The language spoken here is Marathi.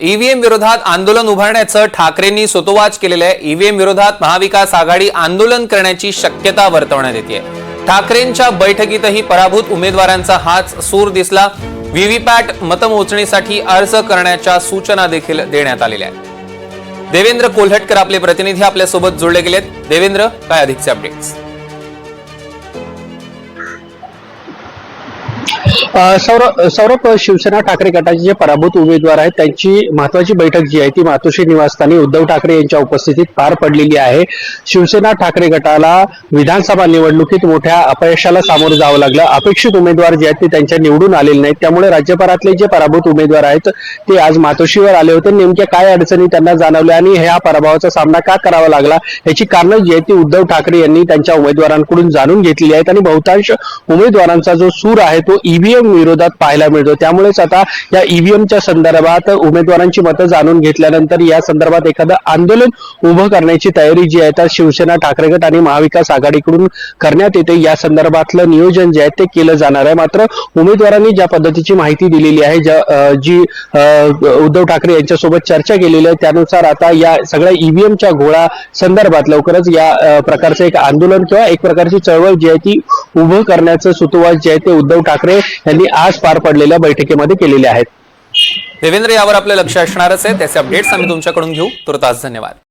ईव्हीएम विरोधात आंदोलन उभारण्याचं ठाकरेंनी सोतोवाच केलेलं आहे। ईव्हीएम विरोधात महाविकास आघाडी आंदोलन करण्याची शक्यता वर्तवण्यात येते। ठाकरेंच्या बैठकीतही पराभूत उमेदवारांचा हाच सूर दिसला। व्हीव्हीपॅट मतमोजणीसाठी अर्ज करण्याच्या सूचना देखील देण्यात आलेल्या आहेत। देवेंद्र कोल्हटकर आपले प्रतिनिधी आपल्यासोबत जोडले गेलेत। देवेंद्र, काय अधिकचे अपडेट्स? सौरभ, शिवसेना ठाकरे गटाचे जे पराभूत उमेदवार आहेत त्यांची महत्वाची बैठक जी आहे ती मातोश्री निवासस्थानी उद्धव ठाकरे यांच्या उपस्थितीत पार पडलेली आहे। शिवसेना ठाकरे गटाला विधानसभा निवडणुकीत मोठ्या अपयशाला सामोरं जावं लागलं। अपेक्षित उमेदवार जे आहेत ते त्यांच्या निवडून आलेले नाहीत, त्यामुळे राज्यभरातले जे पराभूत उमेदवार आहेत ते आज मातोश्रीवर आले होते। नेमक्या काय अडचणी त्यांना जाणवल्या आणि ह्या पराभवाचा सामना का करावा लागला याची कारणं जी आहेत ती उद्धव ठाकरे यांनी त्यांच्या उमेदवारांकडून जाणून घेतलेली आहेत आणि बहुतांश उमेदवारांचा जो सूर आहे तो ईव्हीएम विरोधात पाहायला मिळतो। त्यामुळेच आता या ईव्हीएमच्या संदर्भात उमेदवारांची मतं जाणून घेतल्यानंतर या संदर्भात एखादं आंदोलन उभं करण्याची तयारी जी आहे तर शिवसेना ठाकरे गट आणि महाविकास आघाडीकडून करण्यात येते। या संदर्भातलं नियोजन जे आहे ते केलं जाणार आहे। मात्र उमेदवारांनी ज्या पद्धतीची माहिती दिलेली आहे, जी उद्धव ठाकरे यांच्यासोबत चर्चा केलेली आहे त्यानुसार आता या सगळ्या ईव्हीएमच्या घोळा संदर्भात लवकरच या प्रकारचं एक आंदोलन किंवा एक प्रकारची चळवळ जी आहे ती उभं करण्याचं सुतोवाच जे आहे ते उद्धव ठाकरे यांनी आज पार पडलेल्या बैठकीमध्ये केलेले आहेत। देवेंद्र, यावर आपलं लक्ष असणारच आहे। त्याचे अपडेट्स आम्ही तुमच्याकडून घेऊ। तुर्तास धन्यवाद।